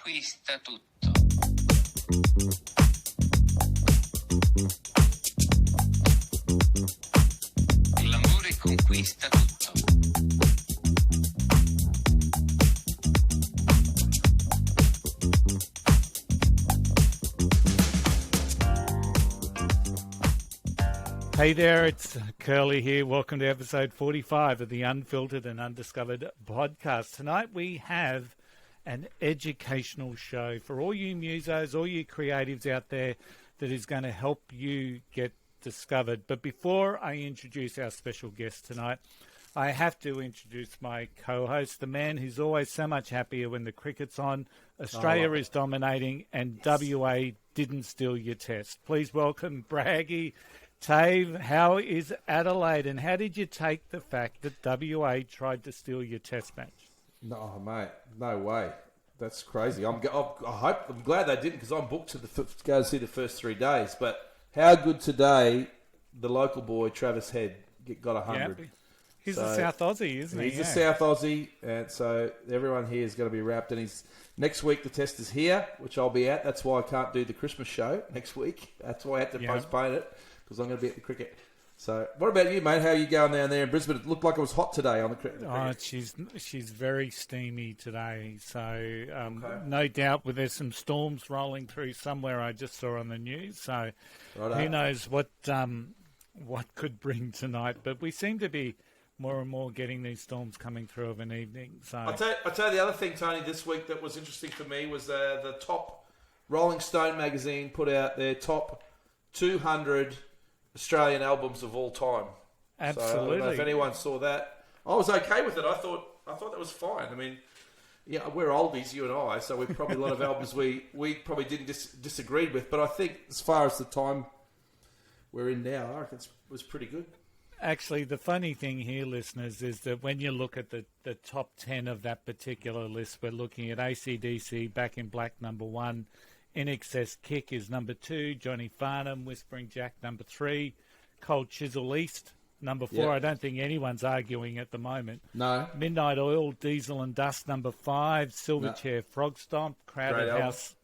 conquista tutto. L'amore conquista tutto. Hey there, it's Curly here. Welcome to episode 45 of the Unfiltered and Undiscovered podcast. Tonight we have an educational show for all you musos, all you creatives out there that is going to help you get discovered. But before I introduce our special guest tonight, I have to introduce my co-host, the man who's always so much happier when the cricket's on, Australia is dominating, and WA didn't steal your test. Please welcome Braggy. Tave, how is Adelaide, and how did you take the fact that WA tried to steal your test match? No, mate, no way. That's crazy. I'm glad they didn't, because I'm booked to go and see the first 3 days. But how good today, the local boy Travis Head got 100. Yeah, he's a South Aussie, isn't he? He's a South Aussie, and so everyone here is going to be wrapped. And next week the test is here, which I'll be at. That's why I can't do the Christmas show next week. That's why I had to postpone it, because I'm going to be at the cricket. So, what about you, mate? How are you going down there in Brisbane? It looked like it was hot today on the cricket. Oh, she's very steamy today. So, no doubt there's some storms rolling through somewhere. I just saw on the news. So, who knows what could bring tonight? But we seem to be more and more getting these storms coming through of an evening. So, I'll tell you the other thing, Tony, this week that was interesting for me was the top Rolling Stone magazine put out their top 200 Australian albums of all time. Absolutely. So I don't know if anyone saw that. I was okay with it. I thought that was fine. I mean, yeah, we're oldies, you and I, so we probably a lot of albums we probably didn't disagree with. But I think as far as the time we're in now, I reckon it was pretty good. Actually, the funny thing here, listeners, is that when you look at the top 10 of that particular list, we're looking at AC/DC, Back in Black, number 1. In Excess Kick is number 2. Johnny Farnham, Whispering Jack, number 3. Cold Chisel East, number 4. Yep. I don't think anyone's arguing at the moment. No. Midnight Oil, Diesel and Dust, number 5. Silverchair, Frog Stomp, Crowded House.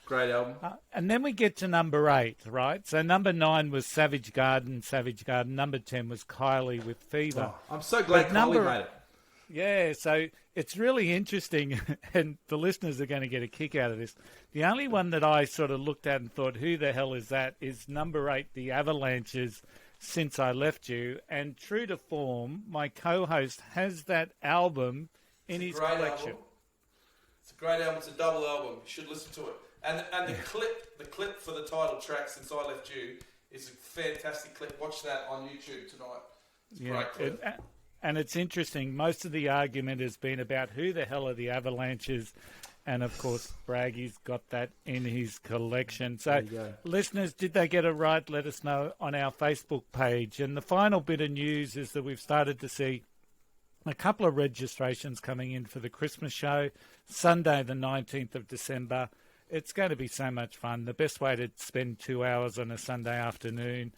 Great album. And then we get to number 8, right? So number 9 was Savage Garden. Number 10 was Kylie with Fever. Oh, I'm so glad Kylie made it. Yeah, so it's really interesting, and the listeners are going to get a kick out of this. The only one that I sort of looked at and thought, who the hell is that, is number 8, The Avalanches, Since I Left You. And true to form, my co-host has that album in his collection. Album. It's a great album. It's a double album. You should listen to it. And the clip for the title track, Since I Left You, is a fantastic clip. Watch that on YouTube tonight. It's a great clip. And it's interesting, most of the argument has been about who the hell are the Avalanches, and of course Braggy's got that in his collection. So listeners, did they get it right? Let us know on our Facebook page. And the final bit of news is that we've started to see a couple of registrations coming in for the Christmas show, Sunday the 19th of December. It's going to be so much fun. The best way to spend 2 hours on a Sunday afternoon.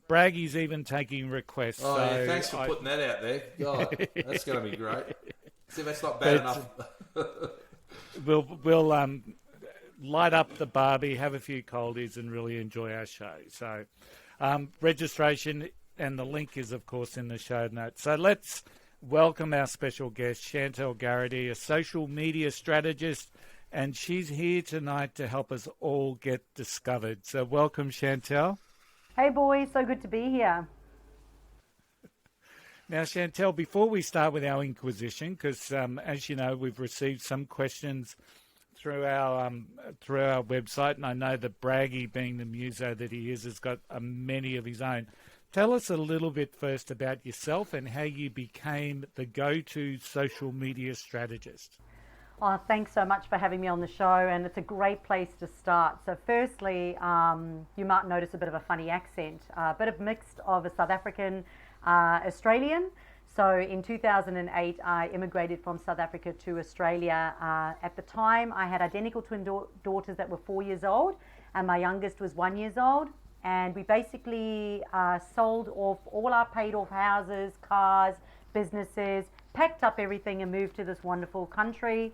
Braggy's even taking requests. Oh, yeah, thanks for putting that out there. God, that's going to be great. See, that's not bad enough. We'll light up the Barbie, have a few coldies, and really enjoy our show. So, registration and the link is, of course, in the show notes. So let's welcome our special guest, Chantal Garady, a social media strategist, and she's here tonight to help us all get discovered. So welcome, Chantal. Hey boys, so good to be here. Now, Chantal, before we start with our inquisition, because as you know, we've received some questions through our website, and I know that Braggy, being the muso that he is, has got many of his own. Tell us a little bit first about yourself and how you became the go-to social media strategist. Oh, thanks so much for having me on the show, and it's a great place to start. So firstly, you might notice a bit of a funny accent, a bit of mixed of a South African, Australian. So in 2008, I immigrated from South Africa to Australia. At the time, I had identical twin daughters that were 4 years old, and my youngest was 1 year old. And we basically sold off all our paid off houses, cars, businesses, packed up everything and moved to this wonderful country.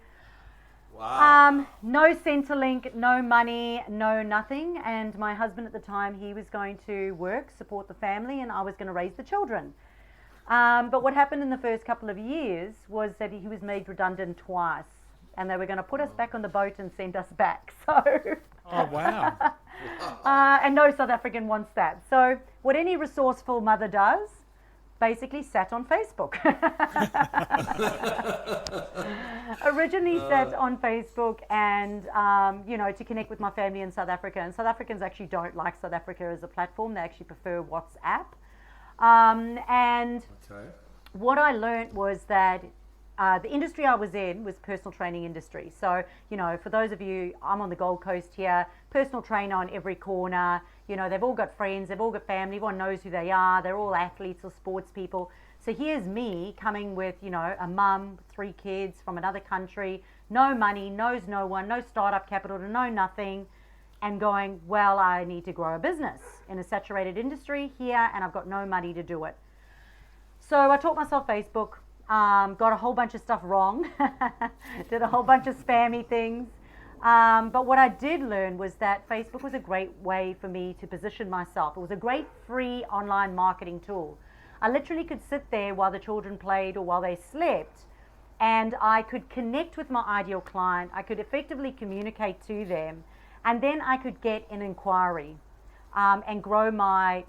Wow. No Centrelink, no money, no nothing. And my husband at the time, he was going to work, support the family, and I was going to raise the children. But what happened in the first couple of years was that he was made redundant twice, and they were going to put us back on the boat and send us back. So, Oh, wow. and no South African wants that. So, what any resourceful mother does, basically sat on Facebook. Originally sat on Facebook and, to connect with my family in South Africa. And South Africans actually don't like South Africa as a platform. They actually prefer WhatsApp. And Okay. what I learned was that the industry I was in was personal training industry. So, for those of you, I'm on the Gold Coast here, personal trainer on every corner. They've all got friends, they've all got family, everyone knows who they are. They're all athletes or sports people. So here's me coming with, a mum, 3 kids from another country, no money, knows no one, no startup capital to know nothing, and going, well, I need to grow a business in a saturated industry here, and I've got no money to do it. So I taught myself Facebook, got a whole bunch of stuff wrong, did a whole bunch of spammy things. But what I did learn was that Facebook was a great way for me to position myself. It was a great free online marketing tool. I literally could sit there while the children played or while they slept, and I could connect with my ideal client. I could effectively communicate to them, and then I could get an inquiry and grow my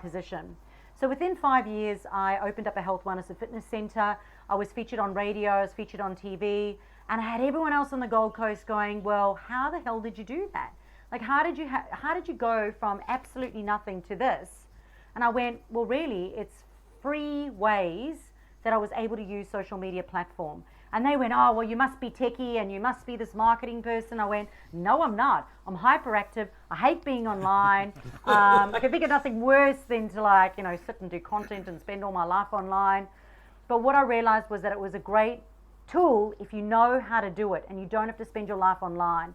position. So within 5 years, I opened up a health, wellness and fitness center. I was featured on radio, I was featured on TV, and I had everyone else on the Gold Coast going, well, how the hell did you do that? Like, how did you go from absolutely nothing to this? And I went, well, really, it's free ways that I was able to use social media platform. And they went, oh, well, you must be techie and you must be this marketing person. I went, no, I'm not. I'm hyperactive. I hate being online. I can think of nothing worse than to sit and do content and spend all my life online. But what I realized was that it was a great tool if you know how to do it and you don't have to spend your life online.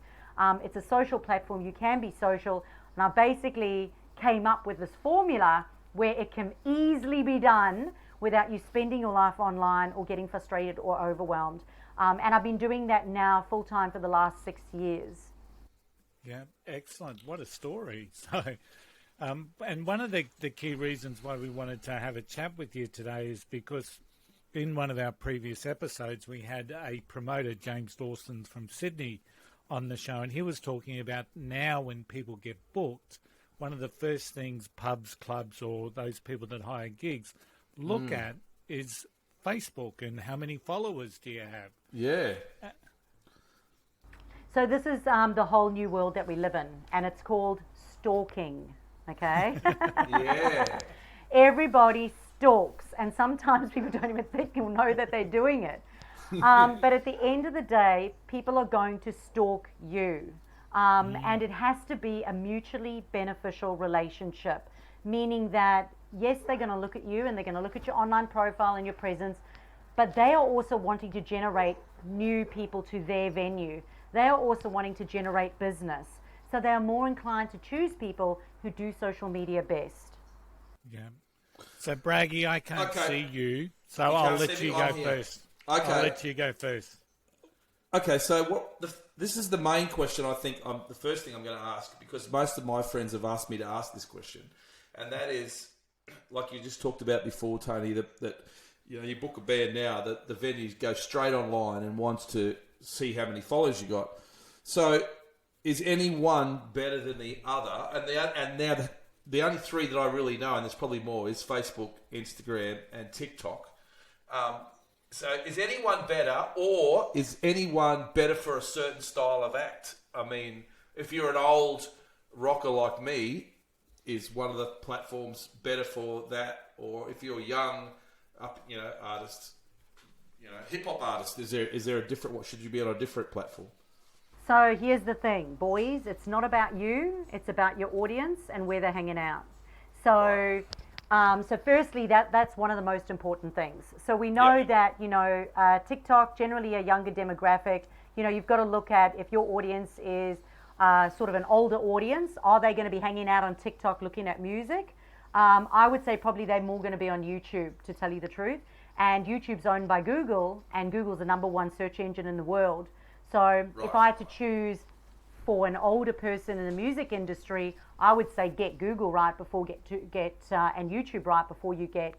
It's a social platform. You can be social. And I basically came up with this formula where it can easily be done without you spending your life online or getting frustrated or overwhelmed. And I've been doing that now full time for the last 6 years. Yeah, excellent. What a story. So, and one of the key reasons why we wanted to have a chat with you today is because in one of our previous episodes, we had a promoter, James Dawson from Sydney, on the show, and he was talking about now when people get booked, one of the first things pubs, clubs, or those people that hire gigs look at is Facebook and how many followers do you have? Yeah. So this is the whole new world that we live in, and it's called stalking, okay? Yeah. Everybody stalks, and sometimes people don't even think you'll know that they're doing it. But at the end of the day, people are going to stalk you. And it has to be a mutually beneficial relationship, meaning that, yes, they're going to look at you and they're going to look at your online profile and your presence, but they are also wanting to generate new people to their venue. They are also wanting to generate business. So they are more inclined to choose people who do social media best. Yeah. So, Braggy, I can't see you, so You I'll can't let see you me? go I'm here. first. Okay. I'll let you go first. Okay, so this is the main question I think the first thing I'm going to ask, because most of my friends have asked me to ask this question, and that is, like you just talked about before, Tony, that you book a band now, that the venues go straight online and wants to see how many followers you got. So is any one better than the other? And now the only 3 that I really know, and there's probably more, is Facebook, Instagram, and TikTok. So is anyone better, or is anyone better for a certain style of act? I mean, if you're an old rocker like me, is one of the platforms better for that? Or if you're young, artist, hip hop artist, is there a different? What should you be on a different platform? So here's the thing, boys. It's not about you. It's about your audience and where they're hanging out. So, so firstly, that's one of the most important things. So we know that, TikTok, generally a younger demographic, you've got to look at if your audience is sort of an older audience, are they going to be hanging out on TikTok looking at music? I would say probably they're more going to be on YouTube, to tell you the truth. And YouTube's owned by Google, and Google's the #1 search engine in the world. So if I had to choose for an older person in the music industry, I would say get Google right before and YouTube right before you get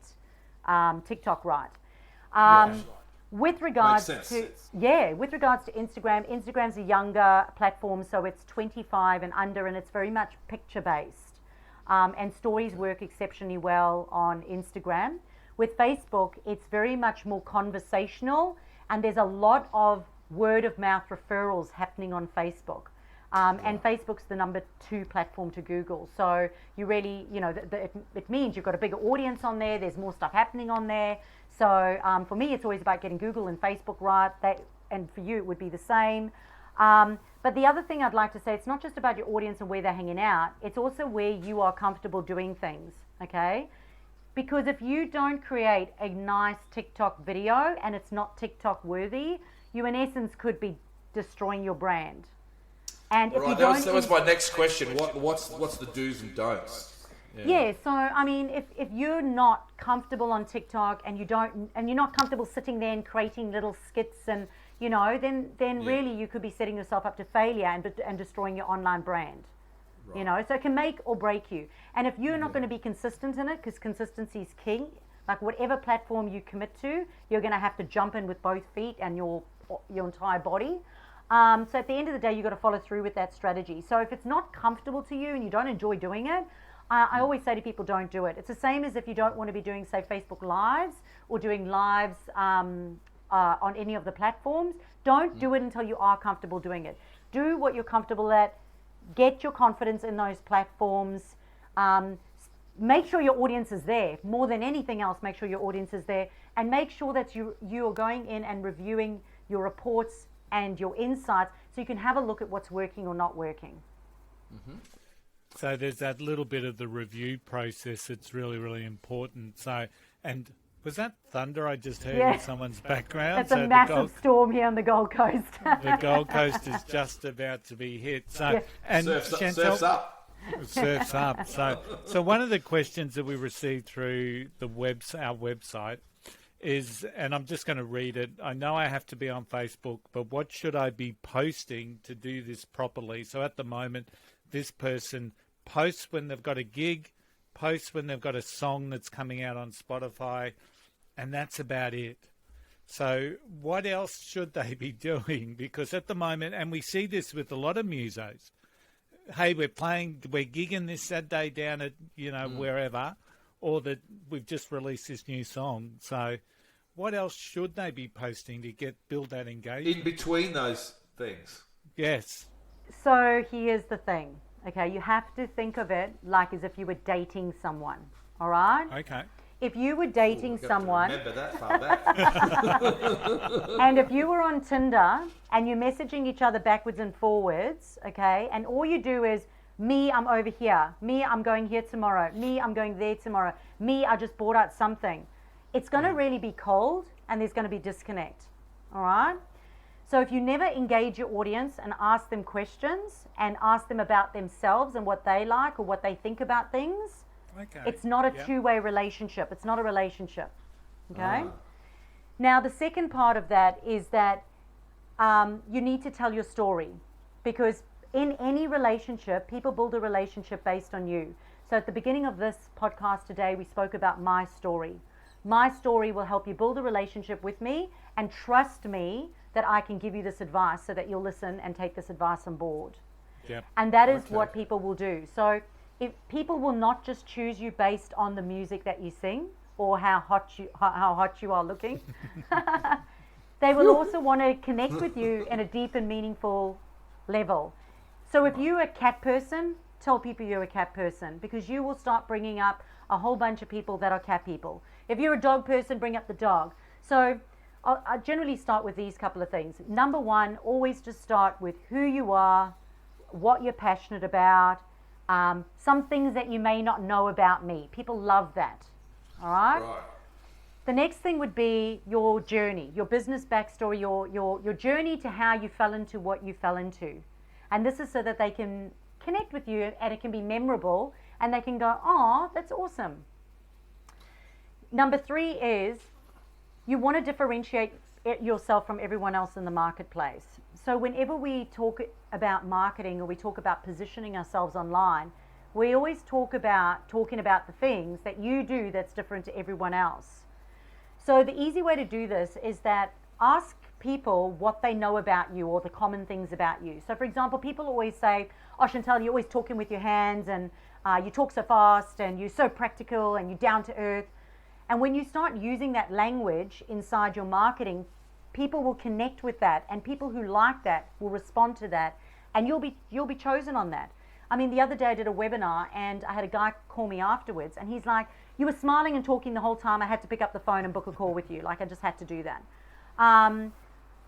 TikTok right. With regards to Instagram, Instagram's a younger platform, so it's 25 and under, and it's very much picture based. And stories work exceptionally well on Instagram. With Facebook, it's very much more conversational, and there's a lot of word of mouth referrals happening on Facebook. And Facebook's the number 2 platform to Google. So you really, it means you've got a bigger audience on there. There's more stuff happening on there. So for me, it's always about getting Google and Facebook right. And for you, it would be the same. But the other thing I'd like to say, it's not just about your audience and where they're hanging out. It's also where you are comfortable doing things, okay? Because if you don't create a nice TikTok video and it's not TikTok worthy, you in essence could be destroying your brand. And if you don't, that was my next question. What's the do's and don'ts? Yeah. So I mean, if you're not comfortable on TikTok and you're not comfortable sitting there and creating little skits and then really you could be setting yourself up to failure and destroying your online brand. Right. So it can make or break you. And if you're not going to be consistent in it, because consistency is king, like whatever platform you commit to, you're going to have to jump in with both feet and your entire body. So at the end of the day, you've got to follow through with that strategy. So if it's not comfortable to you and you don't enjoy doing it, I always say to people, don't do it. It's the same as if you don't want to be doing, say, Facebook Lives or doing lives on any of the platforms. Don't do it until you are comfortable doing it. Do what you're comfortable at. Get your confidence in those platforms. Make sure your audience is there. More than anything else, make sure your audience is there. And make sure that you are going in and reviewing your reports and your insights so you can have a look at what's working or not working. Mm-hmm. So there's that little bit of the review process that's really, really important. So, and was that thunder I just heard in someone's background? It's a massive storm here on the Gold Coast. The Gold Coast is just about to be hit. So, and Chantel, surf's up. Surf's up. So one of the questions that we received through our website is, and I'm just going to read it. I know I have to be on Facebook, but what should I be posting to do this properly? So at the moment, this person posts when they've got a gig, posts when they've got a song that's coming out on Spotify, and that's about it. So what else should they be doing? Because at the moment, and we see this with a lot of musos, hey, we're gigging this Saturday down at, wherever, or that we've just released this new song. So what else should they be posting to build that engagement? In between those things. Yes. So here's the thing, okay? You have to think of it like as if you were dating someone, all right? Okay. If you were dating someone... Remember that far back. And if you were on Tinder and you're messaging each other backwards and forwards, okay, and all you do is, me, I'm over here. Me, I'm going here tomorrow. Me, I'm going there tomorrow. Me, I just bought out something. It's going to really be cold and there's going to be disconnect, all right? So if you never engage your audience and ask them questions and ask them about themselves and what they like or what they think about things, it's not a two-way relationship. It's not a relationship, okay? Now, the second part of that is that you need to tell your story, because in any relationship, people build a relationship based on you. So at the beginning of this podcast today, we spoke about my story. My story will help you build a relationship with me and trust me that I can give you this advice so that you'll listen and take this advice on board. Yep. And that is what people will do. So if people will not just choose you based on the music that you sing or how hot you are looking, they will also want to connect with you in a deep and meaningful level. So if you're a cat person, tell people you're a cat person, because you will start bringing up a whole bunch of people that are cat people. If you're a dog person, bring up the dog. So I generally start with these couple of things. Number one, always just start with who you are, what you're passionate about, some things that you may not know about me. People love that. All right? The next thing would be your journey, your business backstory, your journey to how you fell into what you fell into. And this is so that they can connect with you and it can be memorable and they can go, oh, that's awesome. Number three is you want to differentiate yourself from everyone else in the marketplace. So whenever we talk about marketing or we talk about positioning ourselves online, we always talking about the things that you do that's different to everyone else. So the easy way to do this is that ask people what they know about you or the common things about you. So for example, people always say, oh, Chantal, you're always talking with your hands, and you talk so fast, and you're so practical, and you're down to earth. And when you start using that language inside your marketing, people will connect with that, and people who like that will respond to that, and you'll be chosen on that. I mean, the other day I did a webinar, and I had a guy call me afterwards, and he's like, you were smiling and talking the whole time. I had to pick up the phone and book a call with you. Like, I just had to do that.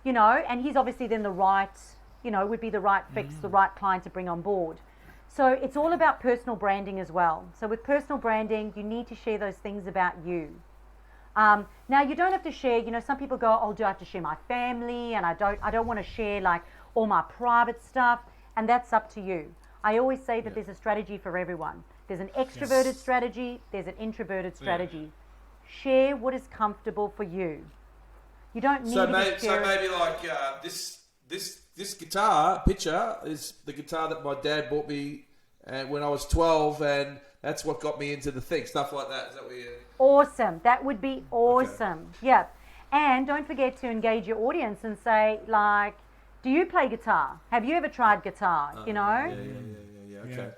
You know, and he's obviously then the right, you know, would be the right fix, the right client to bring on board. So it's all about personal branding as well. So with personal branding, you need to share those things about you. Now you don't have to share, you know, some people go, oh, do I have to share my family? And I don't want to share like all my private stuff. And that's up to you. I always say that there's a strategy for everyone. There's an extroverted strategy. There's an introverted strategy. Share what is comfortable for you. You don't need to share. So maybe like this guitar picture is the guitar that my dad bought me when I was 12, and that's what got me into the thing. Stuff like that. Is that what you... Awesome. That would be awesome. Okay. Yeah. And don't forget to engage your audience and say, like, do you play guitar? Have you ever tried guitar? You know? Yeah. Okay. Yeah.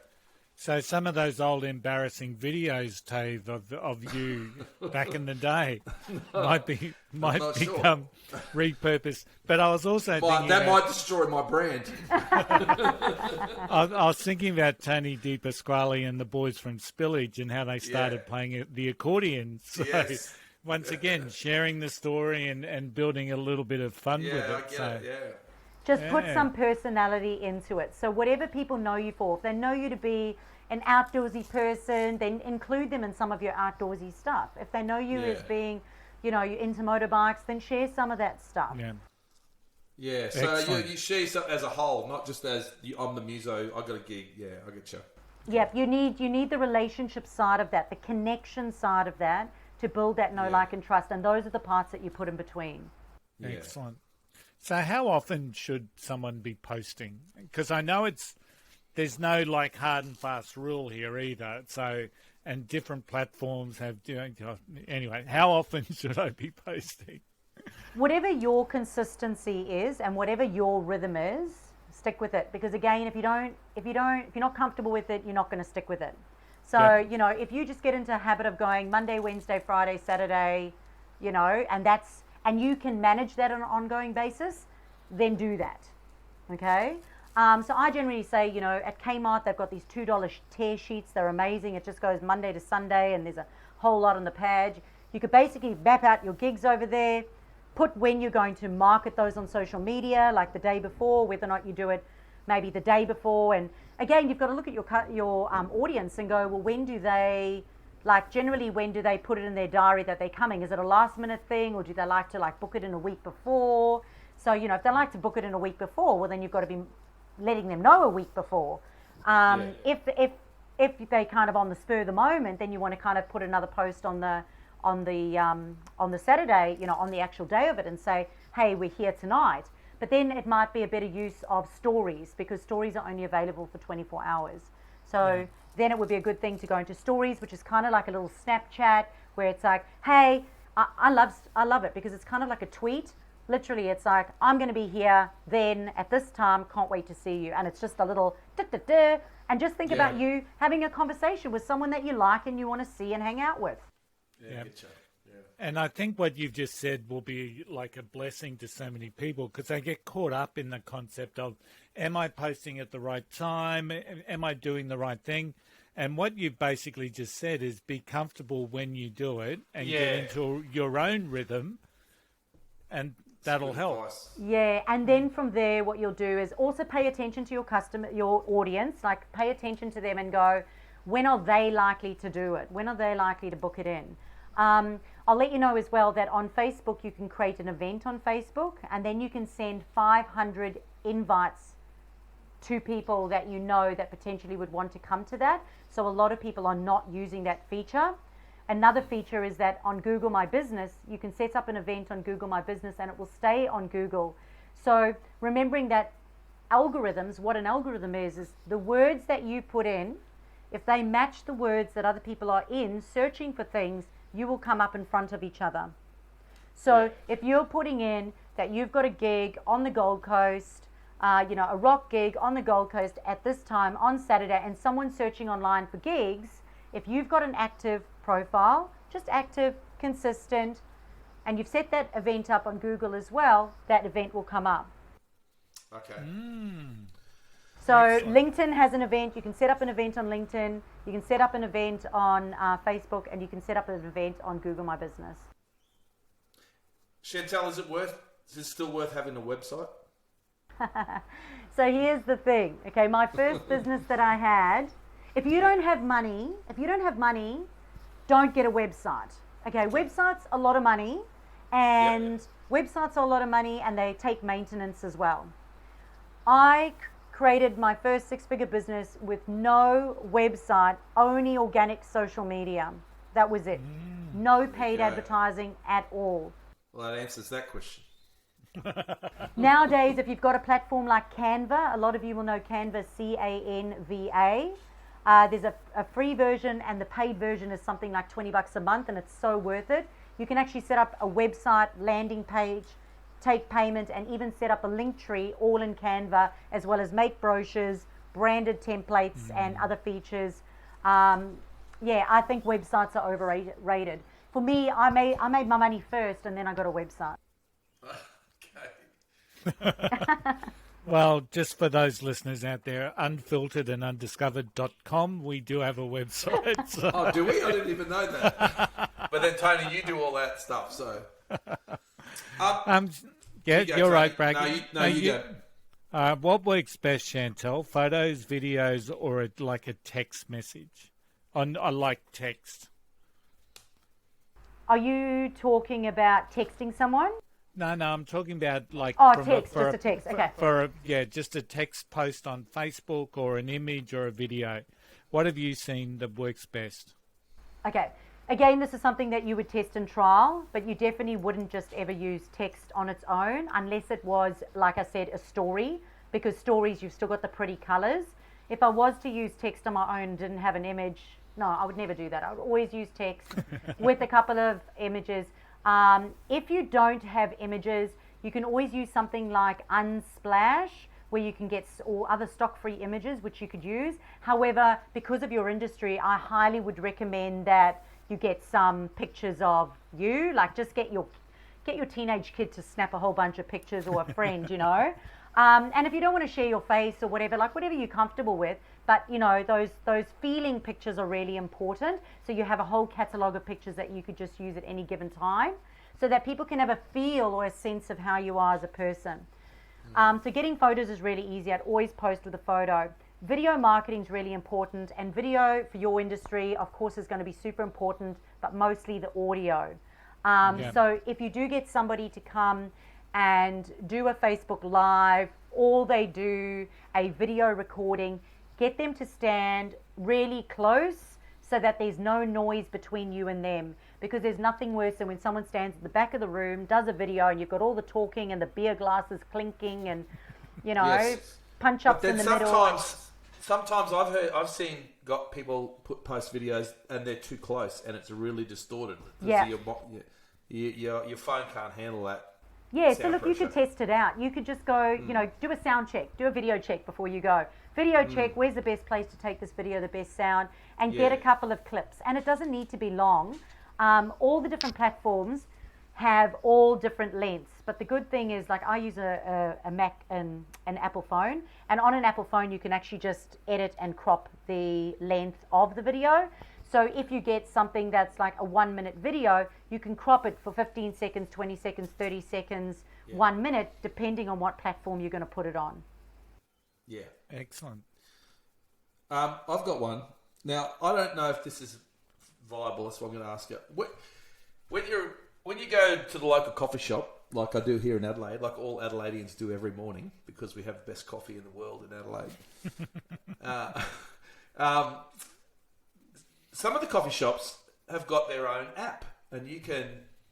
So some of those old embarrassing videos, Tave, of you back in the day might become repurposed. But I was also thinking that might destroy my brand. I was thinking about Tony Di Pasquale and the boys from Spillage and how they started playing the accordion. So once again, sharing the story and building a little bit of fun with it. I get it. Just put some personality into it. So whatever people know you for, if they know you to be an outdoorsy person, then include them in some of your outdoorsy stuff. If they know you as being, you know, you're into motorbikes, then share some of that stuff. Yeah. So you share something as a whole, not just as I'm the muso, I got a gig. Yeah, I get you. Yep. You need the relationship side of that, the connection side of that, to build that know, like, and trust. And those are the parts that you put in between. Yeah. Excellent. So how often should someone be posting? Because I know there's no like hard and fast rule here either. So, and different platforms have, you know, anyway, how often should I be posting? Whatever your consistency is and whatever your rhythm is, stick with it. Because again, if you're not comfortable with it, you're not going to stick with it. So, you know, if you just get into a habit of going Monday, Wednesday, Friday, Saturday, you know, and you can manage that on an ongoing basis, then do that, okay? So I generally say, you know, at Kmart, they've got these $2 tear sheets. They're amazing. It just goes Monday to Sunday, and there's a whole lot on the page. You could basically map out your gigs over there, put when you're going to market those on social media, like the day before, whether or not you do it maybe the day before. And again, you've got to look at your audience and go, well, when do they... Like generally, when do they put it in their diary that they're coming? Is it a last minute thing, or do they like to like book it in a week before? So, you know, if they like to book it in a week before, well, then you've got to be letting them know a week before. If they kind of on the spur of the moment, then you want to kind of put another post on the Saturday, you know, on the actual day of it, and say, hey, we're here tonight. But then it might be a better use of stories, because stories are only available for 24 hours. So then it would be a good thing to go into stories, which is kind of like a little Snapchat where it's like, hey, I love it because it's kind of like a tweet. Literally, it's like, I'm going to be here then at this time, can't wait to see you. And it's just a little da-da-da. And just think about you having a conversation with someone that you like and you want to see and hang out with. Yeah. And I think what you've just said will be like a blessing to so many people, because they get caught up in the concept of, am I posting at the right time? Am I doing the right thing? And what you've basically just said is be comfortable when you do it and get into your own rhythm, and that'll help. Yeah, and then from there, what you'll do is also pay attention to your customer, your audience, like pay attention to them and go, when are they likely to do it? When are they likely to book it in? I'll let you know as well that on Facebook, you can create an event on Facebook, and then you can send 500 invites to people that you know that potentially would want to come to that. So a lot of people are not using that feature. another feature is that on Google My Business, you can set up an event on Google My Business and it will stay on Google. So remembering that algorithms, what an algorithm is the words that you put in, if they match the words that other people are in, searching for things, you will come up in front of each other. So if you're putting in that you've got a gig on the Gold Coast, a rock gig on the Gold Coast at this time on Saturday, and someone's searching online for gigs, if you've got an active profile, just active, consistent, and you've set that event up on Google as well, that event will come up. Okay. So Excellent. LinkedIn has an event. You can set up an event on LinkedIn. You can set up an event on Facebook, and you can set up an event on Google My Business. Chantel, is it still worth having a website? So here's the thing. Okay, my first business that I had, if you don't have money, don't get a website. Okay, websites a lot of money, and websites are a lot of money, and they take maintenance as well. I created my first 6-figure business with no website, only organic social media. That was it. No paid advertising at all. Well, that answers that question. Nowadays, if you've got a platform like Canva, a lot of you will know Canva, Canva. There's a free version, and the paid version is something like $20 a month, and it's so worth it. You can actually set up a website, landing page, take payment, and even set up a link tree all in Canva, as well as make brochures, branded templates, and other features. I think websites are overrated. For me, I made my money first, and then I got a website. Okay. Well, just for those listeners out there, unfiltered and undiscovered.com, we do have a website. So. Oh, do we? I didn't even know that. But then, Tony, you do all that stuff, so... You're right, Bragg. No, you go. What works best, Chantel? Photos, videos, or a text message? I like text. Are you talking about texting someone? No, I'm talking about text, just a text. Okay. Just a text post on Facebook or an image or a video. What have you seen that works best? Okay. Again, this is something that you would test and trial, but you definitely wouldn't just ever use text on its own unless it was, like I said, a story, because stories, you've still got the pretty colors. If I was to use text on my own and didn't have an image, no, I would never do that. I would always use text with a couple of images. If you don't have images, you can always use something like Unsplash, where you can get or other stock-free images, which you could use. However, because of your industry, I highly would recommend that you get some pictures of you, like just get your teenage kid to snap a whole bunch of pictures, or a friend, and if you don't want to share your face or whatever, like whatever you're comfortable with, but those feeling pictures are really important. So you have a whole catalog of pictures that you could just use at any given time, so that people can have a feel or a sense of how you are as a person. So getting photos is really easy. I'd always post with a photo. Video marketing is really important, and video for your industry, of course, is going to be super important, but mostly the audio. So if you do get somebody to come and do a Facebook Live, or they do a video recording, get them to stand really close so that there's no noise between you and them, because there's nothing worse than when someone stands at the back of the room, does a video, and you've got all the talking and the beer glasses clinking and, Yes. punch-ups in the middle. Sometimes I've seen people post videos and they're too close and it's really distorted. Yeah. Your phone can't handle that. Yeah, so look, you could test it out. You could just go, do a sound check, do a video check before you go. Video check, where's the best place to take this video, the best sound, and get a couple of clips. And it doesn't need to be long. All the different platforms have all different lengths. But the good thing is, like, I use a Mac and an Apple phone. And on an Apple phone, you can actually just edit and crop the length of the video. So if you get something that's like a 1-minute video, you can crop it for 15 seconds, 20 seconds, 30 seconds, 1 minute, depending on what platform you're going to put it on. Yeah. Excellent. I've got one. Now, I don't know if this is viable, that's what I'm going to ask you. When you go to the local coffee shop, like I do here in Adelaide, like all Adelaideans do every morning, because we have the best coffee in the world in Adelaide. Some of the coffee shops have got their own app, and you can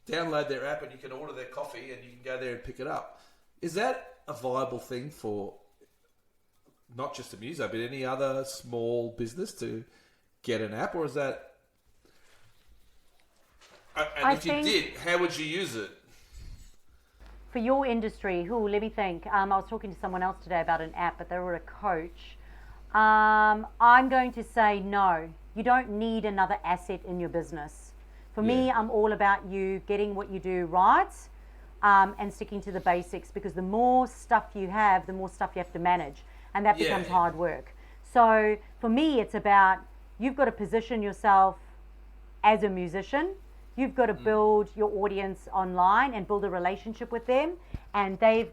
download their app and you can order their coffee and you can go there and pick it up. Is that a viable thing for not just a muso, but any other small business to get an app, or is that? And if you did, how would you use it? For your industry, let me think. I was talking to someone else today about an app, but they were a coach. I'm going to say no. You don't need another asset in your business. For me, I'm all about you getting what you do right and sticking to the basics, because the more stuff you have, the more stuff you have to manage, and that becomes hard work. So for me, it's about you've got to position yourself as a musician. You've got to build your audience online and build a relationship with them, and there's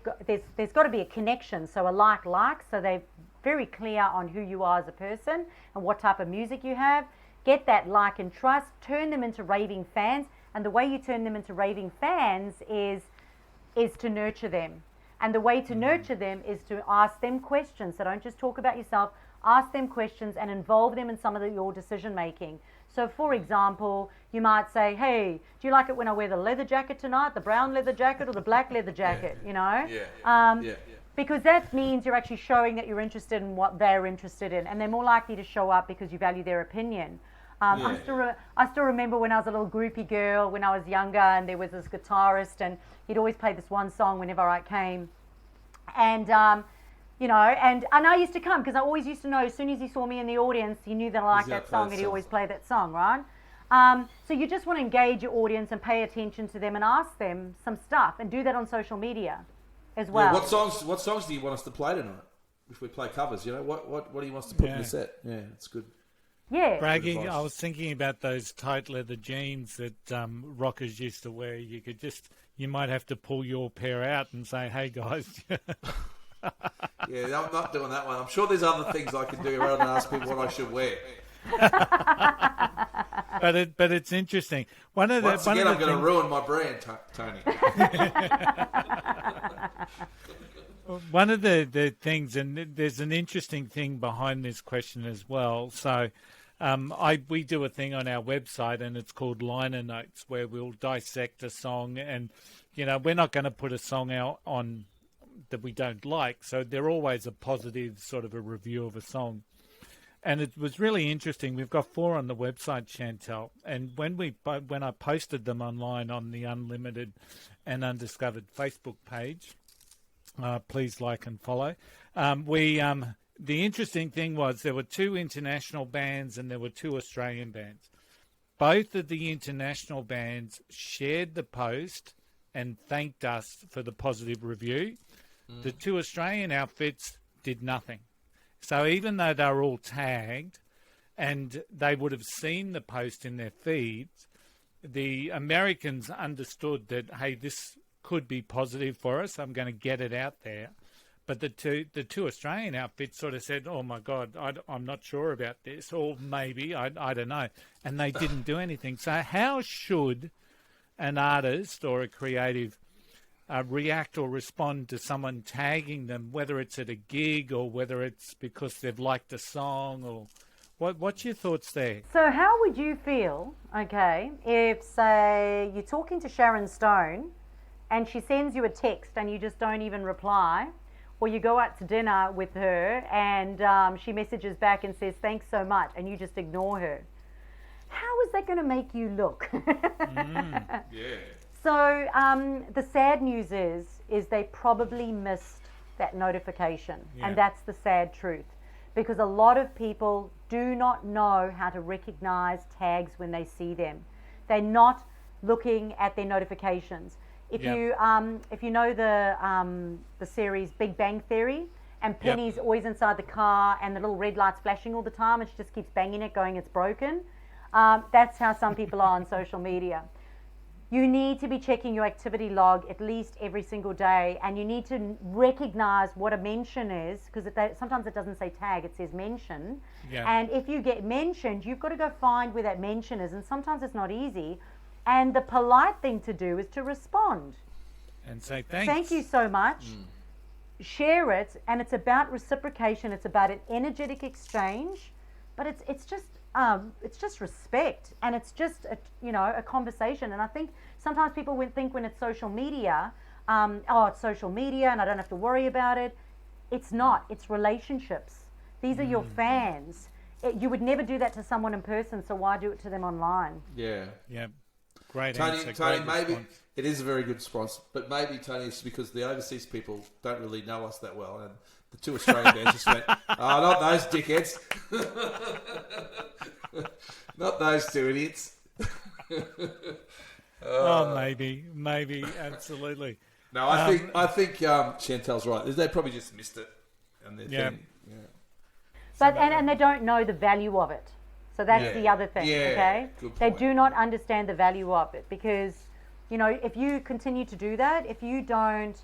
got to be a connection. So a like, so they're very clear on who you are as a person and what type of music you have. Get that like and trust, turn them into raving fans, and the way you turn them into raving fans is to nurture them. And the way to nurture them is to ask them questions. So don't just talk about yourself, ask them questions and involve them in some of your decision making. So for example, you might say, hey, do you like it when I wear the leather jacket tonight, the brown leather jacket or the black leather jacket, you know? Because that means you're actually showing that you're interested in what they're interested in, and they're more likely to show up because you value their opinion. I still remember when I was a little groupie girl, when I was younger, and there was this guitarist, and he'd always play this one song whenever I came. And, you know, and I used to come because I always used to know as soon as he saw me in the audience, he knew that I liked that song, and he always played that song, right? So you just want to engage your audience and pay attention to them and ask them some stuff, and do that on social media as well. Yeah, what songs do you want us to play tonight? If we play covers, you know, what do you want us to put in the set? Yeah, it's good. Yeah. Bragging, I was thinking about those tight leather jeans that rockers used to wear. You might have to pull your pair out and say, hey guys. Yeah, I'm not doing that one. I'm sure there's other things I can do rather than ask people what I should wear. But it's interesting. Once again, I'm going to ruin my brand, Tony. One of the things, and there's an interesting thing behind this question as well. So we do a thing on our website, and it's called Liner Notes, where we'll dissect a song, and you know, we're not going to put a song out on that we don't like. So they're always a positive sort of a review of a song. And it was really interesting. We've got 4 on the website, Chantel. And when I posted them online on the Unlimited and Undiscovered Facebook page, please like and follow. The interesting thing was there were 2 international bands and there were 2 Australian bands. Both of the international bands shared the post and thanked us for the positive review. The 2 Australian outfits did nothing. So even though they were all tagged and they would have seen the post in their feeds, the Americans understood that, hey, this could be positive for us. I'm going to get it out there. But the two Australian outfits sort of said, oh, my God, I'm not sure about this, or maybe, I don't know. And they didn't do anything. So how should an artist or a creative react or respond to someone tagging them, whether it's at a gig or whether it's because they've liked a song, or what's your thoughts there? So how would you feel, okay, if, say, you're talking to Sharon Stone and she sends you a text and you just don't even reply, or you go out to dinner with her and she messages back and says, thanks so much, and you just ignore her? How is that going to make you look? Yeah. So the sad news is they probably missed that notification, and that's the sad truth, because a lot of people do not know how to recognize tags when they see them. They're not looking at their notifications. If you know the series Big Bang Theory, and Penny's always inside the car and the little red light's flashing all the time and she just keeps banging it going it's broken, that's how some people are on social media. You need to be checking your activity log at least every single day, and you need to recognize what a mention is, because sometimes it doesn't say tag, it says mention. And if you get mentioned, you've got to go find where that mention is, and sometimes it's not easy. And the polite thing to do is to respond and say thanks. Thank you so much. Share it, and it's about reciprocation. It's about an energetic exchange, but it's just it's just respect, and it's just a conversation. And I think sometimes people think when it's social media, it's social media and I don't have to worry about it. It's not. It's relationships. These are your fans. You would never do that to someone in person, so why do it to them online? Yeah. Yeah. Great Tony, answer. Tony, Great maybe response. it is a very good response, but maybe, Tony, it's because the overseas people don't really know us that well, and the two Australian bands just went, oh, not those dickheads. Not those two idiots. Maybe, absolutely. No, I think Chantel's right. They probably just missed it. And Yeah. But and they don't know the value of it. So that's the other thing, okay? Good They point. do not understand the value of it because, if you continue to do that, if you don't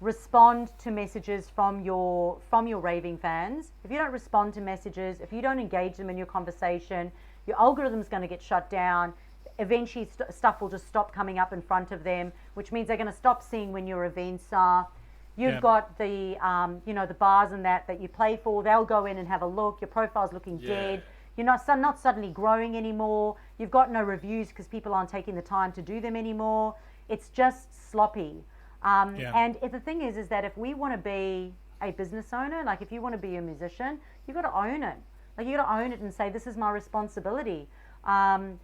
respond to messages from your raving fans, if you don't respond to messages, if you don't engage them in your conversation, your algorithm's going to get shut down. Eventually, stuff will just stop coming up in front of them, which means they're going to stop seeing when your events are. You've got the, the bars and that you play for. They'll go in and have a look. Your profile's looking dead. You're not suddenly growing anymore. You've got no reviews because people aren't taking the time to do them anymore. It's just sloppy. And the thing is that if we want to be a business owner, like if you want to be a musician, you've got to own it. Like you got to own it and say, this is my responsibility. For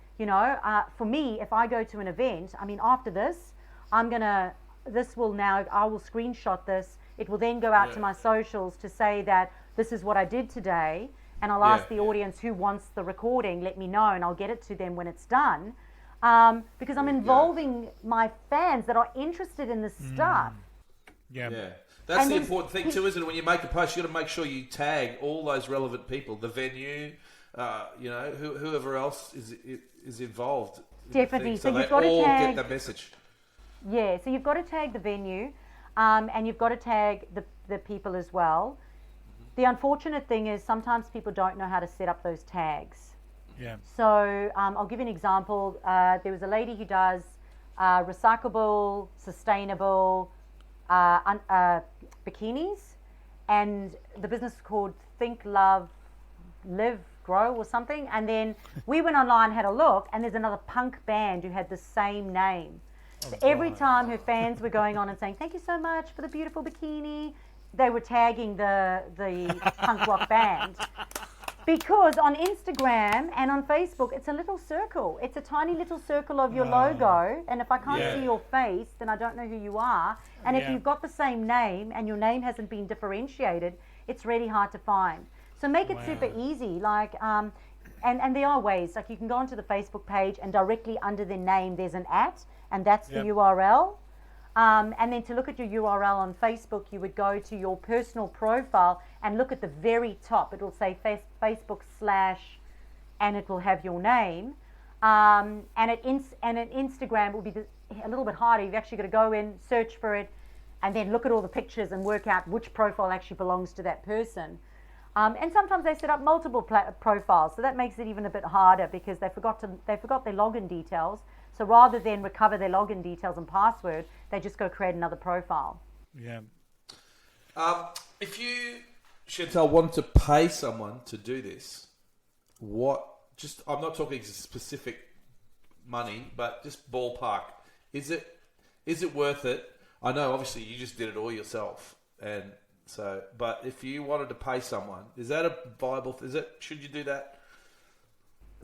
me, if I go to an event, after this, I will screenshot this. It will then go out to my socials to say that this is what I did today. And I'll ask the audience who wants the recording, let me know, and I'll get it to them when it's done. Because I'm involving my fans that are interested in this stuff. Yeah. That's And the there's- important thing too, isn't it? When you make a post, you got to make sure you tag all those relevant people, the venue, whoever else is involved. Definitely. So So they you've got to all tag- get the message. Yeah, so you've got to tag the venue, and you've got to tag the people as well. The unfortunate thing is sometimes people don't know how to set up those tags. Yeah. So I'll give you an example. There was a lady who does recyclable, sustainable bikinis, and the business is called Think, Love, Live, Grow or something. And then we went online, had a look, and there's another punk band who had the same name. So every time her fans were going on and saying, thank you so much for the beautiful bikini, they were tagging the punk rock band. Because on Instagram and on Facebook, it's a little circle. It's a tiny little circle of your logo. And if I can't see your face, then I don't know who you are. And if you've got the same name and your name hasn't been differentiated, it's really hard to find. So make it super easy. Like, and there are ways. Like you can go onto the Facebook page and directly under their name, there's an @ and that's the URL. And then to look at your URL on Facebook, you would go to your personal profile and look at the very top. It will say Facebook / and it will have your name. And at Instagram, it will be a little bit harder. You've actually got to go in, search for it, and then look at all the pictures and work out which profile actually belongs to that person. And sometimes they set up multiple profiles, so that makes it even a bit harder because they forgot their login details. So rather than recover their login details and password, they just go create another profile. Yeah. If you, Chantal, want to pay someone to do this, I'm not talking specific money, but just ballpark. Is it worth it? I know obviously you just did it all yourself, and so, but if you wanted to pay someone, is that a viable, should you do that?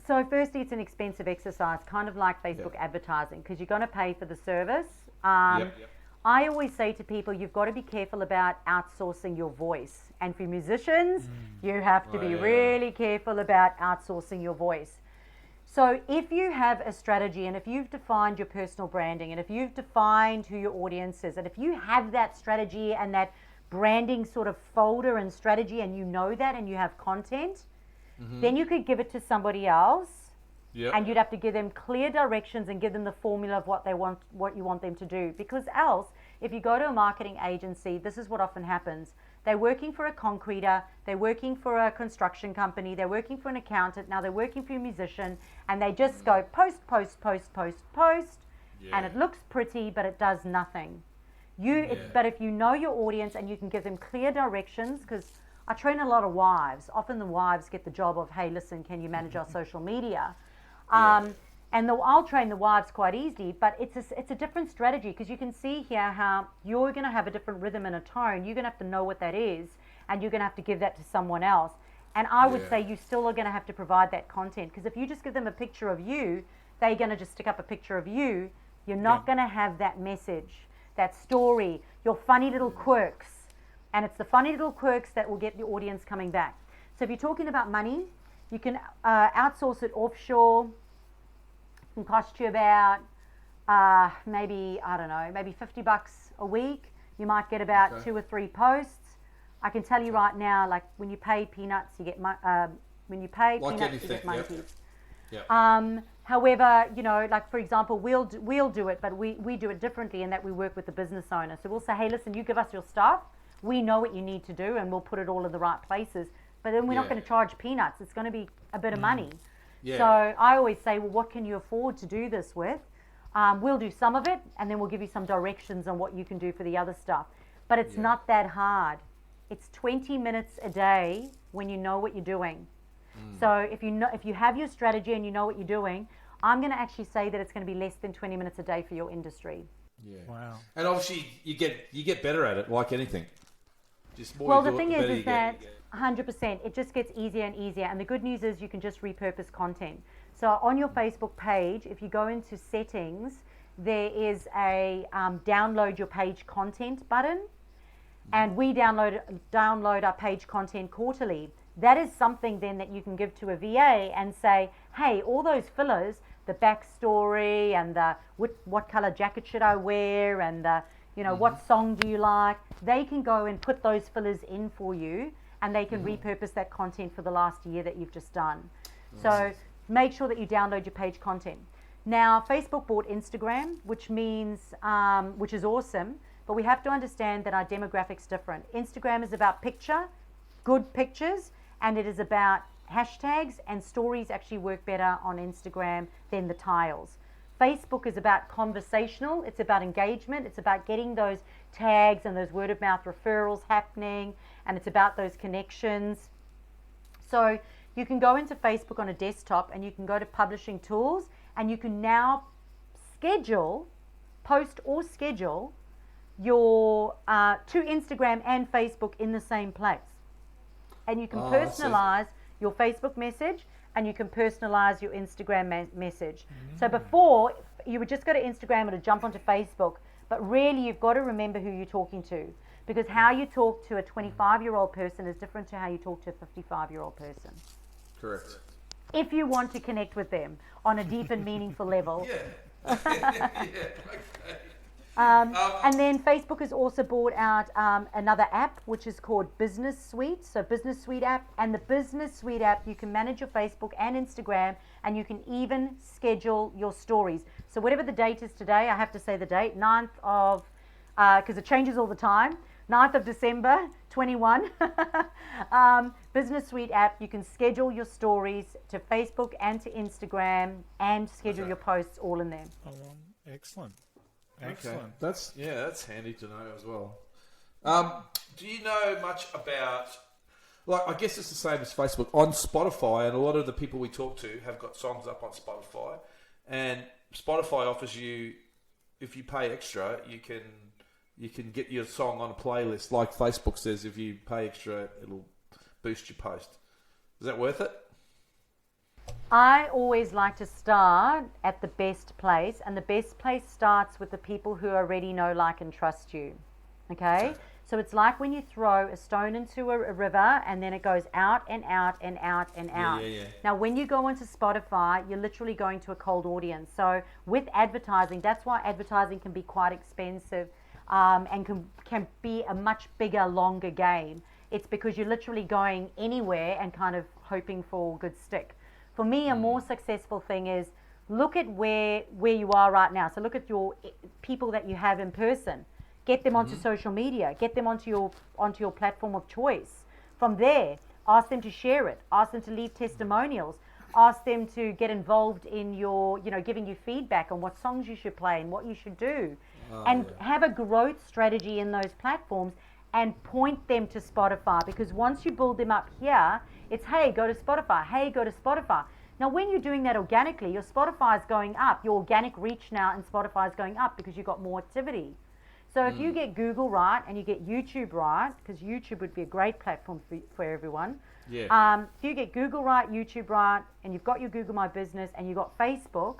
So firstly, it's an expensive exercise, kind of like Facebook advertising, because you're going to pay for the service. I always say to people, you've got to be careful about outsourcing your voice. And for musicians, you have to be really careful about outsourcing your voice. So if you have a strategy and if you've defined your personal branding and if you've defined who your audience is and if you have that strategy and that branding sort of folder and strategy and you know that and you have content, then you could give it to somebody else and you'd have to give them clear directions and give them the formula of what you want them to do. Because else, if you go to a marketing agency, this is what often happens. They're working for a concreter, they're working for a construction company, they're working for an accountant, now they're working for a musician, and they just go post, and it looks pretty, but it does nothing. But if you know your audience and you can give them clear directions, because I train a lot of wives. Often the wives get the job of, hey, listen, can you manage our social media? And I'll train the wives quite easily, but it's a different strategy, because you can see here how you're going to have a different rhythm and a tone. You're going to have to know what that is, and you're going to have to give that to someone else. And I would say you still are going to have to provide that content, because if you just give them a picture of you, they're going to just stick up a picture of you. You're not going to have that message, that story, your funny little quirks. And it's the funny little quirks that will get the audience coming back. So if you're talking about money, you can outsource it offshore. It can cost you about maybe $50 a week. You might get about 2 or 3 posts. I can tell you right now, like when you pay peanuts, you get you get monkeys. However, like for example, we'll do it, but we do it differently in that we work with the business owner. So we'll say, hey, listen, you give us your stuff. We know what you need to do, and we'll put it all in the right places. But then we're not going to charge peanuts. It's going to be a bit of money. Yeah. So I always say, well, what can you afford to do this with? We'll do some of it, and then we'll give you some directions on what you can do for the other stuff. But it's not that hard. It's 20 minutes a day when you know what you're doing. So if you have your strategy and you know what you're doing, I'm going to actually say that it's going to be less than 20 minutes a day for your industry. Yeah. Wow. And obviously you get better at it, like anything. The thing is that 100%, it just gets easier and easier. And the good news is you can just repurpose content. So on your Facebook page, if you go into settings, there is a download your page content button. And we download our page content quarterly. That is something then that you can give to a VA and say, hey, all those fillers, the backstory and the what color jacket should I wear and the, what song do you like? They can go and put those fillers in for you, and they can repurpose that content for the last year that you've just done. So make sure that you download your page content. Now, Facebook bought Instagram, which means, which is awesome, but we have to understand that our demographic's different. Instagram is about good pictures, and it is about hashtags, and stories actually work better on Instagram than the tiles. Facebook is about conversational, it's about engagement, it's about getting those tags and those word of mouth referrals happening, and it's about those connections. So you can go into Facebook on a desktop and you can go to publishing tools, and you can now post or schedule your to Instagram and Facebook in the same place. And you can personalize your Facebook message, and you can personalize your Instagram message. So before, you would just go to Instagram or to jump onto Facebook, but really you've got to remember who you're talking to, because how you talk to a 25-year-old person is different to how you talk to a 55-year-old person. Correct. If you want to connect with them on a deep and meaningful level. And then Facebook has also brought out another app which is called Business Suite. So Business Suite app, and the Business Suite app, you can manage your Facebook and Instagram, and you can even schedule your stories. So whatever the date is today, I have to say the date, 9th of, because it changes all the time, 9th of December 21. Business Suite app, you can schedule your stories to Facebook and to Instagram and schedule your posts all in there. Oh, excellent. Okay. That's handy to know as well. Do you know much about, like, I guess it's the same as Facebook, on Spotify, and a lot of the people we talk to have got songs up on Spotify, and Spotify offers you, if you pay extra, you can get your song on a playlist, like Facebook says, if you pay extra, it'll boost your post. Is that worth it? I always like to start at the best place, and the best place starts with the people who already know, like, and trust you. Okay? So it's like when you throw a stone into a river, and then it goes out and out and out and out. Yeah. Now, when you go onto Spotify, you're literally going to a cold audience. So with advertising, that's why advertising can be quite expensive, and can be a much bigger, longer game. It's because you're literally going anywhere and kind of hoping for a good stick. For me, a more successful thing is look at where you are right now. So look at your people that you have in person. Get them onto social media. Get them onto your platform of choice. From there, ask them to share it. Ask them to leave testimonials. Ask them to get involved in your, giving you feedback on what songs you should play and what you should do. Have a growth strategy in those platforms, and point them to Spotify, because once you build them up here, it's, hey, go to Spotify, hey, go to Spotify. Now, when you're doing that organically, your Spotify is going up, your organic reach now in Spotify is going up because you've got more activity. So if you get Google right and you get YouTube right, because YouTube would be a great platform for everyone. Yeah. If you get Google right, YouTube right, and you've got your Google My Business, and you've got Facebook,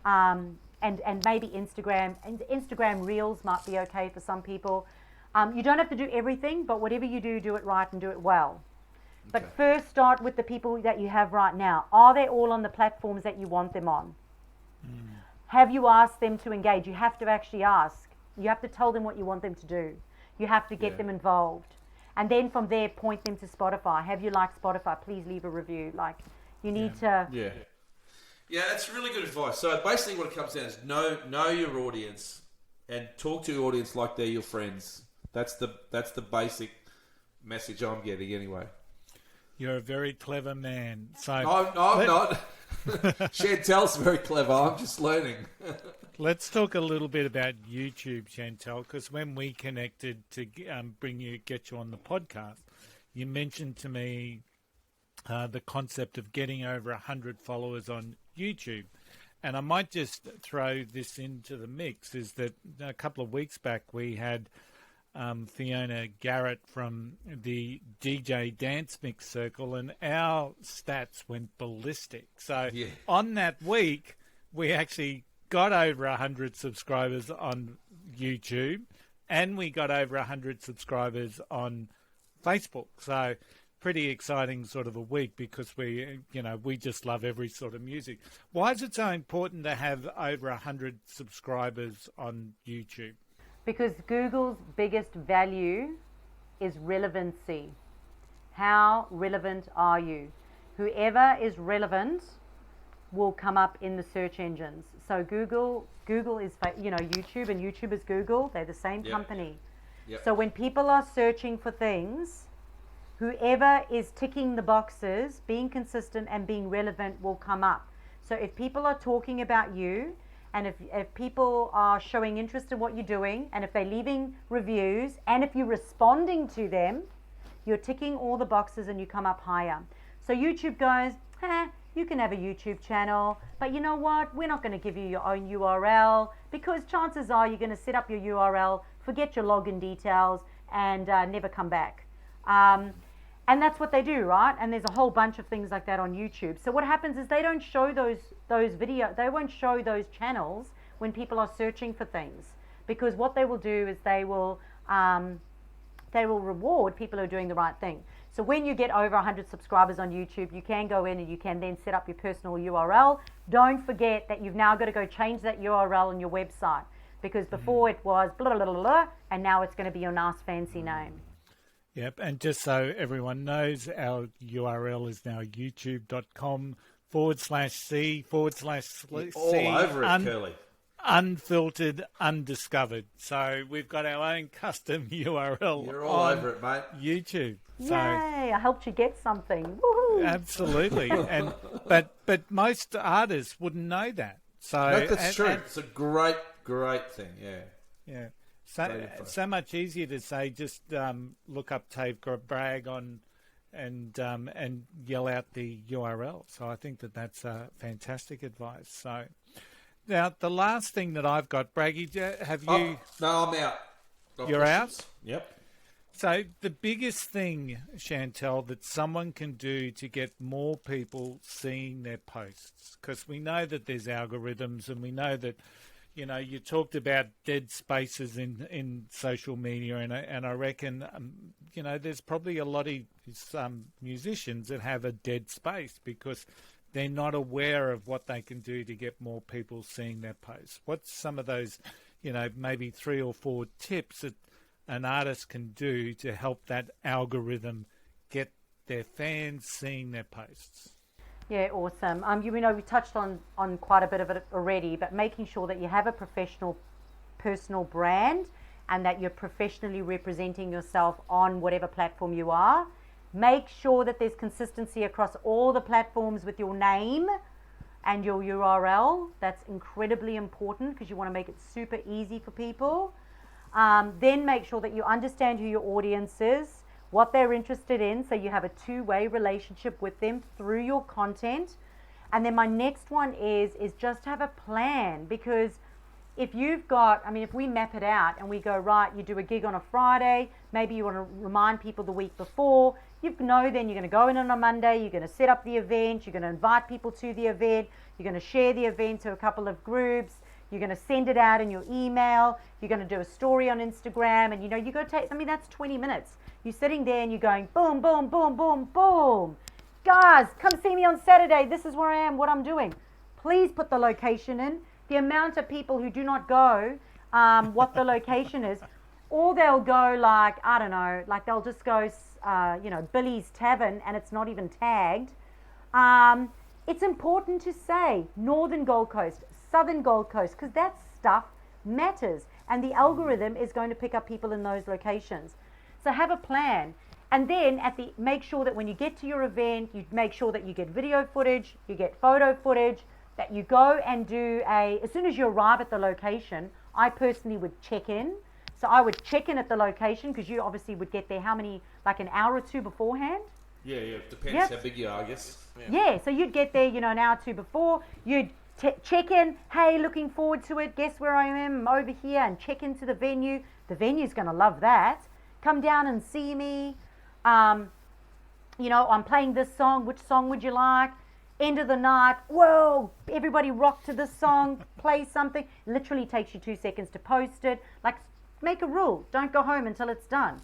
and maybe Instagram, and Instagram Reels might be okay for some people. You don't have to do everything, but whatever you do, do it right and do it well. But first start with the people that you have right now. Are they all on the platforms that you want them on? Have you asked them to engage? You have to actually ask. You have to tell them what you want them to do. You have to get them involved. And then from there, point them to Spotify. Have you liked Spotify? Please leave a review. Like, you need to... Yeah. Yeah, that's really good advice. So basically what it comes down is know your audience and talk to your audience like they're your friends. That's the basic message I'm getting anyway. You're a very clever man. So I'm not. Chantel's very clever. I'm just learning. Let's talk a little bit about YouTube, Chantel, because when we connected to get you on the podcast, you mentioned to me the concept of getting over 100 followers on YouTube. And I might just throw this into the mix, is that a couple of weeks back we had Fiona Garrett from the DJ Dance Mix Circle, and our stats went ballistic. So on that week, we actually got over 100 subscribers on YouTube, and we got over 100 subscribers on Facebook. So pretty exciting sort of a week, because we just love every sort of music. Why is it so important to have over 100 subscribers on YouTube? Because Google's biggest value is relevancy. How relevant are you? Whoever is relevant will come up in the search engines. So Google is, YouTube, and YouTube is Google. They're the same company. Yep. So when people are searching for things, whoever is ticking the boxes, being consistent and being relevant will come up. So if people are talking about you, and if people are showing interest in what you're doing, and if they're leaving reviews, and if you're responding to them, you're ticking all the boxes and you come up higher. So YouTube goes, you can have a YouTube channel, but you know what? We're not going to give you your own URL, because chances are you're going to set up your URL, forget your login details, and never come back. And that's what they do, right? And there's a whole bunch of things like that on YouTube. So what happens is they don't show those videos, they won't show those channels when people are searching for things, because what they will do is they will reward people who are doing the right thing. So when you get over 100 subscribers on YouTube, you can go in and you can then set up your personal URL. Don't forget that you've now got to go change that URL on your website, because before it was blah, blah, blah, blah, and now it's going to be your nice fancy name. Yep, and just so everyone knows, our URL is now youtube.com/C/C. All over it, Curly. Unfiltered, undiscovered. So we've got our own custom URL. You're all over it, mate. YouTube. So, yay! I helped you get something. Woohoo! Absolutely, but most artists wouldn't know that. So That's true. It's a great thing. Yeah. So much easier to say, just look up Dave Bragg on and yell out the URL. So I think that's fantastic advice. So now the last thing that I've got, Braggy, have you? No, I'm out. You're out? Yep. So the biggest thing, Chantel, that someone can do to get more people seeing their posts, because we know that there's algorithms, and we know that, you talked about dead spaces in social media, and I reckon, there's probably a lot of musicians that have a dead space because they're not aware of what they can do to get more people seeing their posts. What's some of those, maybe 3 or 4 tips that an artist can do to help that algorithm get their fans seeing their posts? Yeah, awesome. We touched on quite a bit of it already, but making sure that you have a professional, personal brand, and that you're professionally representing yourself on whatever platform you are. Make sure that there's consistency across all the platforms with your name and your URL. That's incredibly important, because you want to make it super easy for people. Then make sure that you understand who your audience is, what they're interested in, so you have a two-way relationship with them through your content. And then my next one is just have a plan, because if you've got, if we map it out and we go, right, you do a gig on a Friday, maybe you want to remind people the week before, then you're going to go in on a Monday, you're going to set up the event, you're going to invite people to the event, you're going to share the event to a couple of groups, you're going to send it out in your email, you're going to do a story on Instagram, and you go take, that's 20 minutes. You're sitting there and you're going boom, boom, boom, boom, boom. Guys, come see me on Saturday. This is where I am, what I'm doing. Please put the location in. The amount of people who do not go, what the location is, or they'll go they'll just go, Billy's Tavern, and it's not even tagged. It's important to say Northern Gold Coast, Southern Gold Coast, because that stuff matters, and the algorithm is going to pick up people in those locations. So have a plan. And then make sure that when you get to your event, you make sure that you get video footage, you get photo footage, that you go and do as soon as you arrive at the location, I personally would check in. So I would check in at the location, because you obviously would get there an hour or two beforehand? Yeah, depends how big you are, I guess. Yeah, so you'd get there, an hour or two before, you'd check in, hey, looking forward to it, guess where I am, I'm over here, and check into the venue. The venue's going to love that. Come down and see me. I'm playing this song, which song would you like? End of the night, whoa, everybody rock to this song, play something. It literally takes you 2 seconds to post it. Make a rule, don't go home until it's done.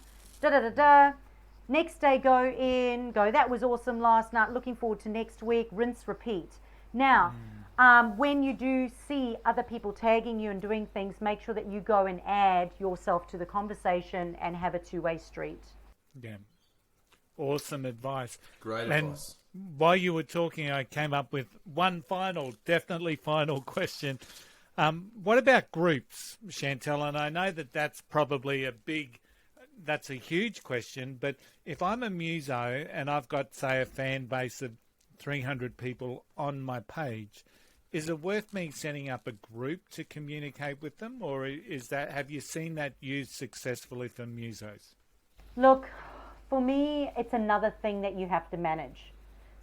Next day, go, that was awesome last night, looking forward to next week, rinse, repeat. Now, when you do see other people tagging you and doing things, make sure that you go and add yourself to the conversation and have a two-way street. Yeah. Awesome advice. Great advice. While you were talking, I came up with one definitely final question. What about groups, Chantel? And I know that's probably that's a huge question, but if I'm a muso and I've got, say, a fan base of 300 people on my page, is it worth me setting up a group to communicate with them, or have you seen that used successfully for musos? Look, for me, it's another thing that you have to manage.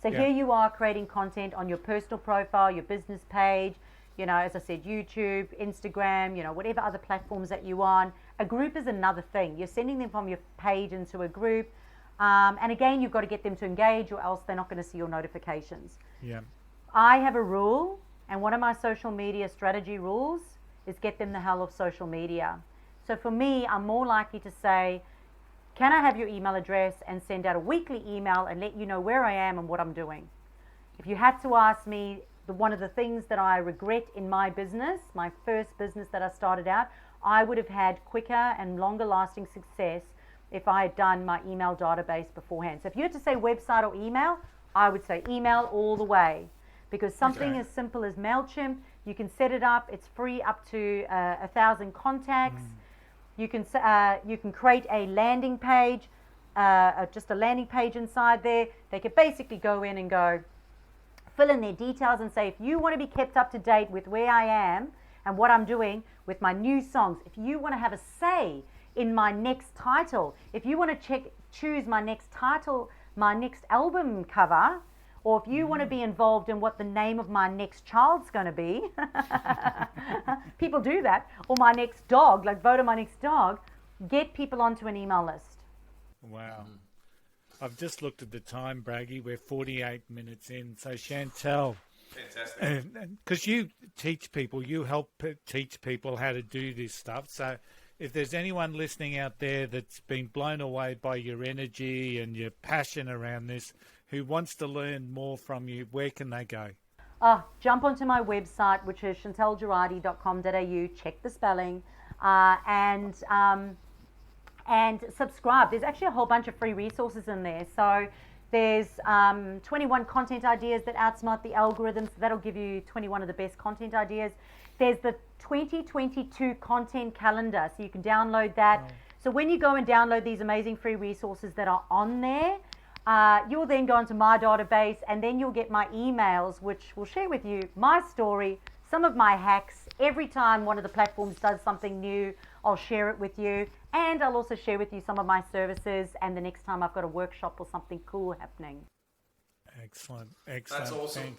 So here you are creating content on your personal profile, your business page, as I said, YouTube, Instagram, whatever other platforms that you're on. A group is another thing. You're sending them from your page into a group. And again, you've got to get them to engage, or else they're not going to see your notifications. Yeah. I have a rule, and one of my social media strategy rules is get them the hell off social media. So for me, I'm more likely to say, can I have your email address, and send out a weekly email and let you know where I am and what I'm doing. If you had to ask me, one of the things that I regret in my business, my first business that I started out, I would have had quicker and longer lasting success if I had done my email database beforehand. So if you had to say website or email, I would say email all the way, because something as simple as MailChimp, you can set it up. It's free up to 1,000 contacts. You can create a landing page, just a landing page inside there. They could basically go in and fill in their details and say, if you want to be kept up to date with where I am and what I'm doing with my new songs, if you want to have a say in my next title, if you want to choose my next title, my next album cover, or if you want to be involved in what the name of my next child's going to be, people do that, or my next dog, vote on my next dog, get people onto an email list. Wow. I've just looked at the time, Braggy. We're 48 minutes in. So, Chantel, fantastic. Because you teach people, you help teach people how to do this stuff. So if there's anyone listening out there that's been blown away by your energy and your passion around this, who wants to learn more from you, where can they go? Jump onto my website, which is chantelgerardy.com.au. Check the spelling, and subscribe. There's actually a whole bunch of free resources in there. So there's 21 content ideas that outsmart the algorithms. That'll give you 21 of the best content ideas. There's the 2022 content calendar, so you can download that. Oh. So when you go and download these amazing free resources that are on there, you'll then go into my database, and then you'll get my emails, which will share with you my story, some of my hacks. Every time one of the platforms does something new, I'll share it with you, and I'll also share with you some of my services and the next time I've got a workshop or something cool happening. Excellent. That's awesome.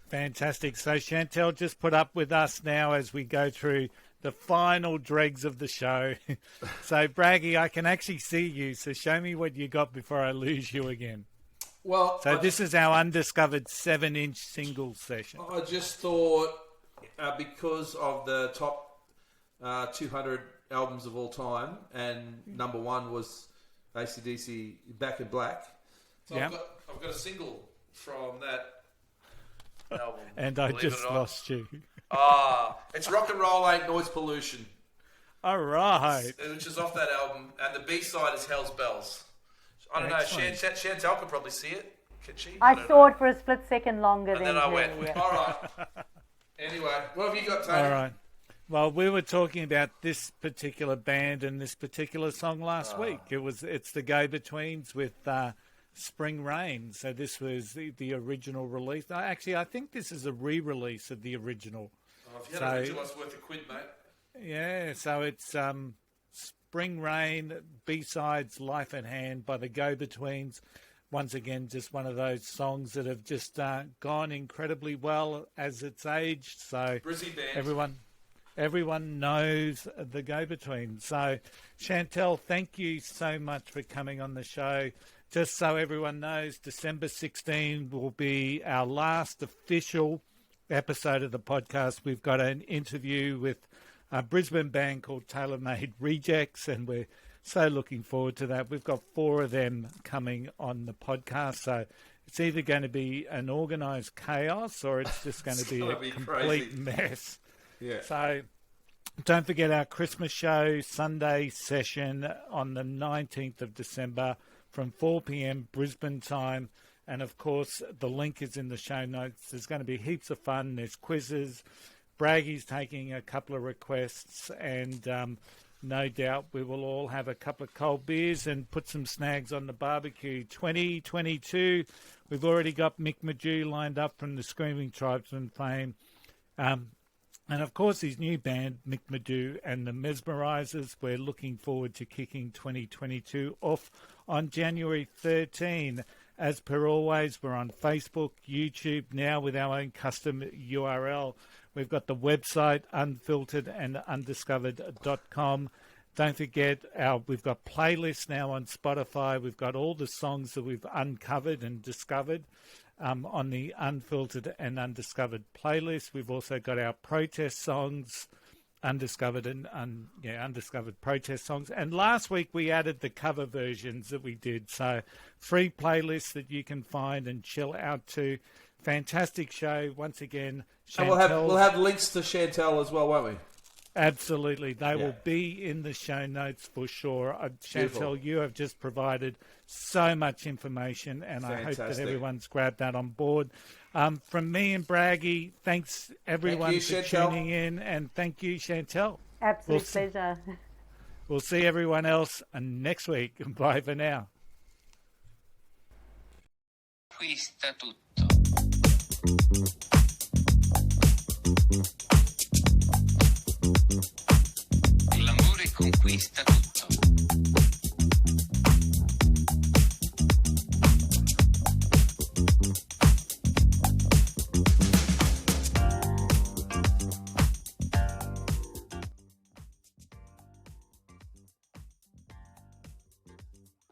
Fantastic. So Chantel, just put up with us now as we go through the final dregs of the show. So Braggy, I can actually see you, so show me what you got before I lose you again. Well, so this is our undiscovered 7-inch single session. I just thought because of the top 200 albums of all time, and number one was AC/DC Back in Black. So yep. I've got a single from that album. And I just lost you. It's Rock and Roll Ain't Noise Pollution. All right. Which is off that album, and the B-side is Hell's Bells. I don't know. Chantel could probably see it. Could she? I saw it for a split second longer and than then I her, went, yeah. all right. Anyway, what have you got, Tony? All right. Well, we were talking about this particular band and this particular song last week. It's the Go-Betweens with Spring Rain. So this was the original release. Actually, I think this is a re-release of the original. If you had an original, it's worth a quid, mate. Yeah, so it's Spring Rain, B-sides, Life at Hand by the Go-Betweens. Once again, just one of those songs that have just gone incredibly well as it's aged. So Brizzy band. Everyone knows the Go-Betweens. So Chantel, thank you so much for coming on the show. Just so everyone knows, December 16 will be our last official episode of the podcast. We've got an interview with a Brisbane band called Tailor Made Rejects, and we're so looking forward to that. We've got 4 of them coming on the podcast, so it's either going to be an organised chaos or it's just going to be a complete mess. Yeah. So don't forget our Christmas show, Sunday session on the 19th of December from 4 p.m. Brisbane time. And, of course, the link is in the show notes. There's going to be heaps of fun. There's quizzes. Braggy's taking a couple of requests, and no doubt we will all have a couple of cold beers and put some snags on the barbecue. 2022, we've already got Mick Madew lined up from the Screaming Tribesmen fame. And, of course, his new band, Mick Madew and the Mesmerizers. We're looking forward to kicking 2022 off on January 13. As per always, we're on Facebook, YouTube, now with our own custom URL. We've got the website, unfiltered and undiscovered.com. Don't forget, we've got playlists now on Spotify. We've got all the songs that we've uncovered and discovered on the Unfiltered and Undiscovered playlist. We've also got our protest songs, undiscovered undiscovered protest songs. And last week we added the cover versions that we did. So free playlists that you can find and chill out to. Fantastic show once again. And we'll have links to Chantel as well, won't we? Absolutely. They will be in the show notes for sure. Chantel, you have just provided so much information, and I hope that everyone's grabbed that on board. From me and Braggy, thanks everyone for tuning in, and thank you, Chantel. Absolute pleasure. We'll see everyone else next week. Bye for now. Acquista tutto. L'amore conquista tutto.